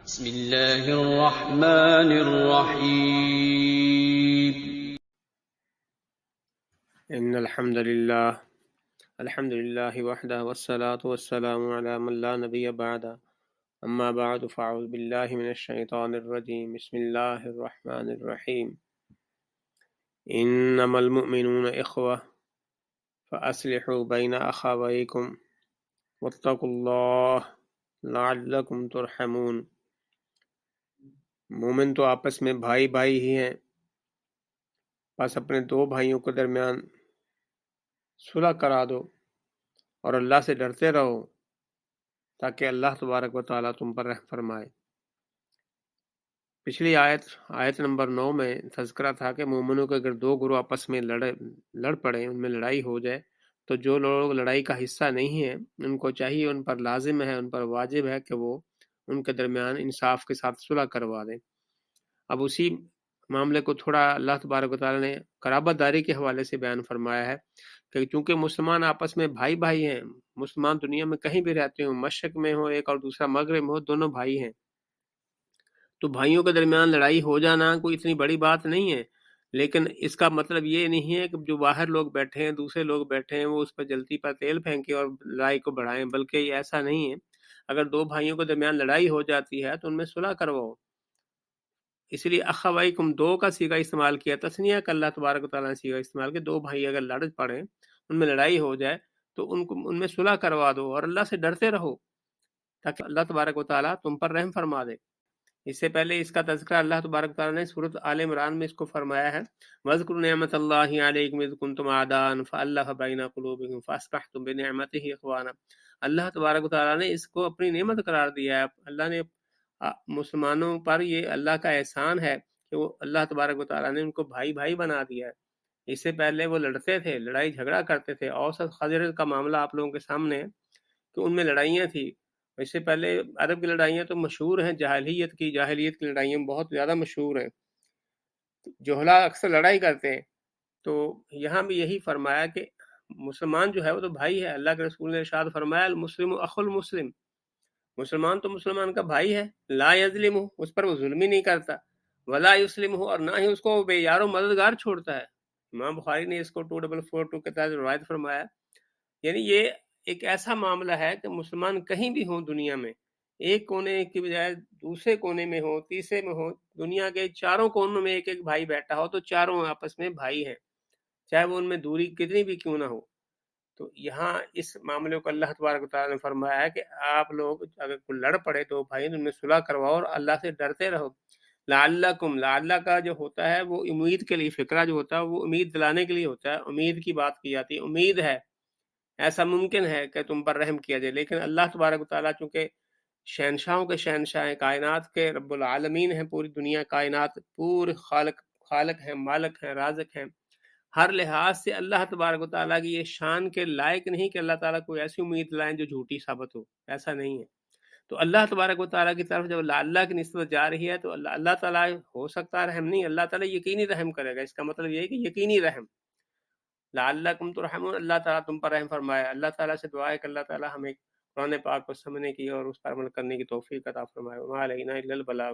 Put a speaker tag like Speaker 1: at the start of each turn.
Speaker 1: بسم اللہ الرحمن الرحیم
Speaker 2: ان الحمد للہ وحدہ والصلاة والسلام علی من لا نبی بعد اما بعد فاعوذ باللہ من الشیطان الرجیم بسم اللہ الرحمن الرحیم انما المؤمنون اخوہ فاصلحوا بین اخویکم واتقوا اللہ لعلکم ترحمون۔ مومن تو آپس میں بھائی بھائی ہی ہیں، بس اپنے دو بھائیوں کے درمیان صلح کرا دو اور اللہ سے ڈرتے رہو تاکہ اللہ تبارک و تعالیٰ تم پر رحم فرمائے۔ پچھلی آیت نمبر 9 میں تذکرہ تھا کہ مومنوں کے اگر دو گروہ آپس میں لڑ پڑے، ان میں لڑائی ہو جائے، تو جو لوگ لڑائی کا حصہ نہیں ہیں ان کو چاہیے، ان پر لازم ہے، ان پر واجب ہے کہ وہ ان کے درمیان انصاف کے ساتھ صلح کروا دیں۔ اب اسی معاملے کو تھوڑا اللہ تبارک و تعالیٰ نے قرابت داری کے حوالے سے بیان فرمایا ہے کہ چونکہ مسلمان آپس میں بھائی بھائی ہیں، مسلمان دنیا میں کہیں بھی رہتے ہوں، مشرق میں ہو ایک اور دوسرا مغرب میں ہو، دونوں بھائی ہیں، تو بھائیوں کے درمیان لڑائی ہو جانا کوئی اتنی بڑی بات نہیں ہے، لیکن اس کا مطلب یہ نہیں ہے کہ جو باہر لوگ بیٹھے ہیں، دوسرے لوگ بیٹھے ہیں، وہ اس پر جلتی پر تیل پھینکیں اور لڑائی کو بڑھائیں، بلکہ یہ ایسا نہیں ہے۔ اگر دو بھائیوں کے درمیان لڑائی ہو جاتی ہے تو ان میں صلح کرواؤ۔ اس لیے اخویکم دو کا صیغہ استعمال کیا، تثنیہ کا اللہ تبارک و تعالیٰ نے صیغہ استعمال کیا۔ دو بھائی اگر لڑ پڑیں، ان میں لڑائی ہو جائے تو ان میں صلح کروا دو اور اللہ سے ڈرتے رہو تاکہ اللہ تبارک و تعالیٰ تم پر رحم فرما دے۔ اس سے پہلے اس کا تذکرہ اللہ تبارک و تعالیٰ نے سورۃ آل عمران میں اس کو فرمایا ہے، وَاذْكُرُوا نِعْمَتَ اللَّهِ عَلَيْكُمْ إِذْ كُنْتُمْ أَعْدَاءً فَأَلَّفَ بَيْنَ قُلُوبِكُمْ فَأَصْبَحْتُمْ بِنِعْمَتِهِ إِخْوَانًا۔ اللہ تبارک و تعالیٰ نے اس کو اپنی نعمت قرار دیا ہے۔ اللہ نے مسلمانوں پر یہ اللہ کا احسان ہے کہ وہ اللہ تبارک و تعالیٰ نے ان کو بھائی بھائی بنا دیا ہے۔ اس سے پہلے وہ لڑتے تھے، لڑائی جھگڑا کرتے تھے۔ اوس اور خزرج کا معاملہ آپ لوگوں کے سامنے ہے کہ ان میں لڑائیاں تھیں۔ اس سے پہلے عرب کی لڑائیاں تو مشہور ہیں، جاہلیت کی لڑائیاں بہت زیادہ مشہور ہیں، جوہلا اکثر لڑائی کرتے ہیں۔ تو یہاں بھی یہی فرمایا کہ مسلمان جو ہے وہ تو بھائی ہے۔ اللہ کے رسول نے ارشاد فرمایا المسلم اخو المسلم، مسلمان تو مسلمان کا بھائی ہے، لا یظلمہ، اس پر وہ ظلم ہی نہیں کرتا، ولا یسلمہ، اور نہ ہی اس کو بے یار و مددگار چھوڑتا ہے۔ امام بخاری نے اس کو 2442 کے تحت روایت فرمایا۔ یعنی یہ ایک ایسا معاملہ ہے کہ مسلمان کہیں بھی ہوں دنیا میں، ایک کونے کی بجائے دوسرے کونے میں ہو، تیسرے میں ہو، دنیا کے چاروں کونوں میں ایک ایک بھائی بیٹھا ہو، تو چاروں آپس میں بھائی ہیں، چاہے وہ ان میں دوری کتنی بھی کیوں نہ ہو۔ تو یہاں اس معاملے کو اللہ تبارک و تعالیٰ نے فرمایا ہے کہ آپ لوگ اگر کوئی لڑ پڑے تو بھائی ان میں صلح کرواؤ اور اللہ سے ڈرتے رہو۔ لعلکم، لعلہ کا جو ہوتا ہے وہ امید کے لیے، فقرہ جو ہوتا ہے وہ امید دلانے کے لیے ہوتا ہے، امید کی بات کی جاتی ہے، امید ہے، ایسا ممکن ہے کہ تم پر رحم کیا جائے۔ لیکن اللہ تبارک و تعالیٰ چونکہ شہنشاہوں کے شہنشاہ ہیں، کائنات کے رب العالمین ہیں، پوری دنیا کائنات پورے خالق ہیں، مالک ہیں، رازق ہیں، ہر لحاظ سے اللہ تبارک و تعالیٰ کی یہ شان کے لائق نہیں کہ اللہ تعالیٰ کوئی ایسی امید لائیں جو جھوٹی ثابت ہو، ایسا نہیں ہے۔ تو اللہ تبارک و تعالیٰ کی طرف جب اللہ کی نسبت جا رہی ہے تو اللہ تعالیٰ ہو سکتا ہے رحم نہیں، اللہ تعالیٰ یقینی رحم کرے گا۔ اس کا مطلب یہ ہے کہ یقینی رحم، لعلکم ترحمون، اللہ تعالیٰ تم پر رحم فرمائے۔ اللہ تعالیٰ سے دعا ہے کہ اللہ تعالیٰ ہمیں قرآن پاک کو سمجھنے کی اور اس پر عمل کرنے کی توفیق عطا فرمائے۔ وما علینا الا البلاغ۔